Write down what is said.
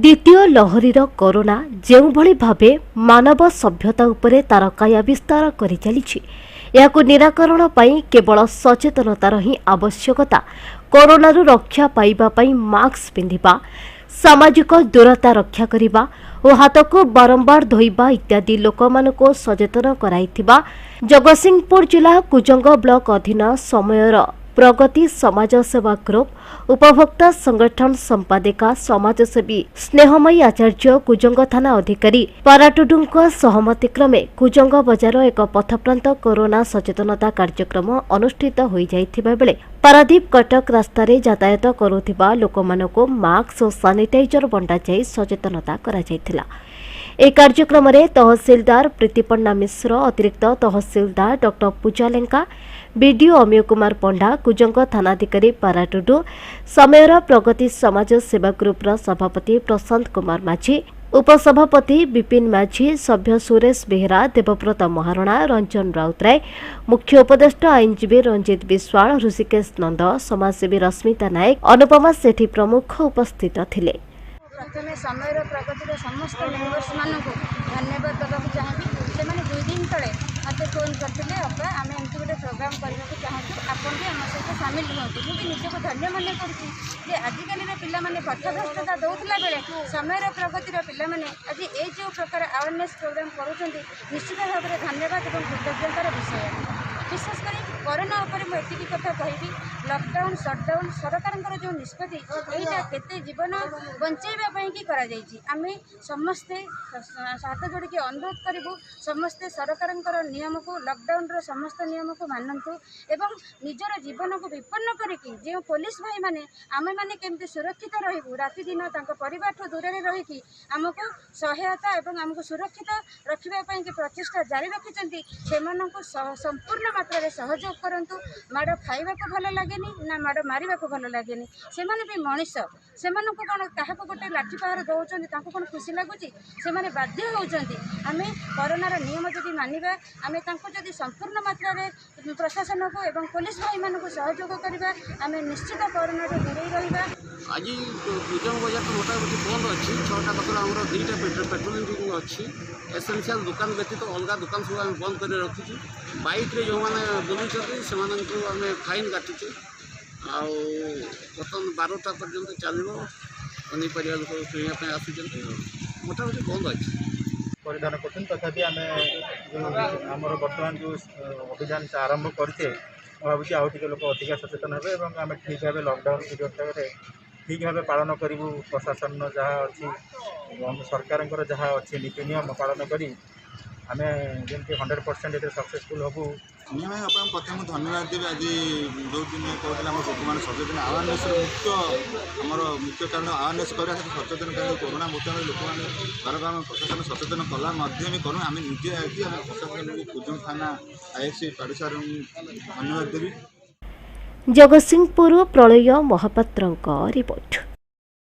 द्वितीय लहरीर कोरोना जेउभଳି भावे मानव सभ्यता उपरे तार काया विस्तार करि चलिछि याकु निराकरण पई केवल सचेतनतार ही आवश्यकता। कोरोनारू रक्षा पाइबा पई मास्क पिंधिबा, सामाजिक दूरता रक्षा करिबा और हाथ को बारंबार धोइबा इत्यादि लोकमानको सचेतन कराइथिबा जगतसिंहपुर जिला कुजंग ब्लॉक अधीन समयर प्रगति समाज सेवा ग्रुप उपभोक्ता संगठन संपादिका समाजसेवी स्नेहमयी आचार्य कुजंग थाना अधिकारी पाराटुडुंक सहमति क्रमे कुजंग बजार एक पथप्रांत कोरोना सचेतनता कार्यक्रम अनुष्ठित हो जाइथिबा बेले पारादीप कटक रास्तार यातायात करुथिबा लोकमानको मास्क और सानिटाइजर बंटा जाई सचेतनता करा जाइथिला। ए कार्यक्रम में तहसीलदार प्रीतिपन्ना मिश्र, अतिरिक्त तहसीलदार डॉक्टर पूजा लेंका, बीडीओ अमीय कुमार पंडा, कुजंग थानाधिकारी पाराटुडू, समयर प्रगति समाज सेवा ग्रुपर सभापति प्रशांत कुमार माझी, उपसभापति विपिन माझी, सभ्य सुरेश बेहरा, देवव्रत महारणा, रंजन राउतराय, मुख्य उपदेष्टा आईनजीवी रंजित विश्वाल, ऋषिकेश नंद, समाजसेवी रश्मिता नायक, अनुपमा सेठी प्रमुख उपस्थित थिले। प्रथम समय प्रगतिर समस्त मेम्बर्स मानक धन्यवाद देवाक चाहिए। से 2 दिन तले मत फोन करते अब्बा आम एमती गोटे प्रोग्राम करने चाहूँ, आपन भी आम सहित सामिल हूँ। मुझे निजक धन्य मन कर आजिकल पाने पथभ्रष्टता दौला बेले समय प्रगतिर पाने आज ये जो प्रकार अवेयरनेस प्रोग्राम करुँच निश्चित भाव में धन्यवाद और कृतज्ञतार विषय। विशेषकर कोरोना उपर मुझे कथा कहि लॉकडाउन शटडाउन सरकार जो निष्पत्ति यहाँ केते जीवन बचाइवाई कि आम समस्ते हाथ जोड़ी अनुरोध करूँ, समस्ते सरकार नियम को लॉकडाउन समस्त नियम को मानतु एवं निजर जीवन को विपन्न करके जो पुलिस भाई माने आमे माने केमती सुरक्षित रहबू राति दिन परिवार ठूँ दूर रही आमको सहायता एवं आमको सुरक्षित रखापी प्रचेषा जारी रखिंट से संपूर्ण मात्रा सहयोग करंतु। माड़ खाइबा को भल लगे ना माड़ मारिबा को भल लगे से भी मनीष से कौन क्या गोटे लाठी पहाड़ दौरान कौन खुशी लगुच से बाध्य होती आम कोरोनार नियम जदि मानिबा आम जदि संपूर्ण मात्रा प्रशासन को एवं पुलिस भाई मान सहयोग करवा आम निश्चित कोरोना दूरे रहा। आज कुजंग बजार तो मोटामोटी बंद अच्छी 6टा पाखर आम 2टा पेट्रोलिंग टीम अच्छी एसेंशियल दुकान व्यतीत अलग दुकान सब आम बंद कर रखीचु। बाइक रे जो मैंने बुलूँ से आम फाइन काटुचे बर्तमान 12टा पर्यंत चलो पनीपरिया लोक किणा आसुच्च मोटामोटी बंद अच्छी परिधान कर तथापि आम आमर बर्तमान जो अभियान आरंभ करते भावी आउ टे लोक अधिक सचेतन हे आम ठीक भाव लॉकडाउन पीरियड ठीक भाव पालन करूँ। प्रशासन जहाँ अच्छी सरकार जहाँ अच्छी नीति नियम पालन करी आम जमी 100% सक्सेसफुल हबू। नियम प्रथम धन्यवाद देवी। आज जो दिन कहते लोक मैंने सचेतन आवेरनेस मुख्य कारण आवेरनेस कर सचेतन कारण कोरोना बर्तमान लोक मैंने बारम्बार प्रशासन सचेतन कला करूँ आम निजे आम प्रशासन कुजंग थाना आईएससी पाड़सार धन्यवाद देवी। जगतसिंहपुर प्रलय महापात्र रिपोर्ट।